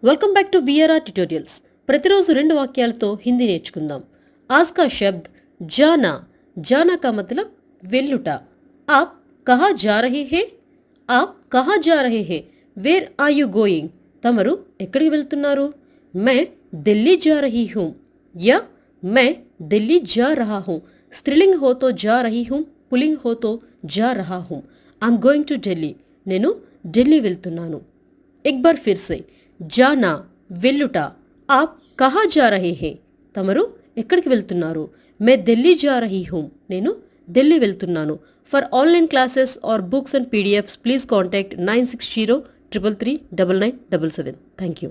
Welcome back to VRR tutorials. प्रतिरोजु రెండు వాక్యాలతో హిందీ నేర్చుకుందాం। आज का शब्द जाना। जाना का मतलब వెల్లుట। आप कहाँ जा रहे हैं? आप कहाँ जा रहे हैं? Where are you going? तमरु ఎక్కడికి వెళ్తున్నారు? मैं दिल्ली जा रही हूँ या मैं दिल्ली जा रहा हूँ। स्त्रीलिंग हो तो जा रही हूँ, पुल्लिंग हो तो जा रहा हूँ। I am going to Delhi. నేను ఢిల్లీ వెళ్తున్నాను। एक बार फिर से जाना వెల్లుట। आप कहाँ जा रहे हैं? तमरु ఎక్కడికి వెళ్తున్నారు? मैं दिल्ली जा रही हूँ। నేను ఢిల్లీ వెళ్తున్నాను। For online classes or books and PDFs, please contact 9603339977. Thank you.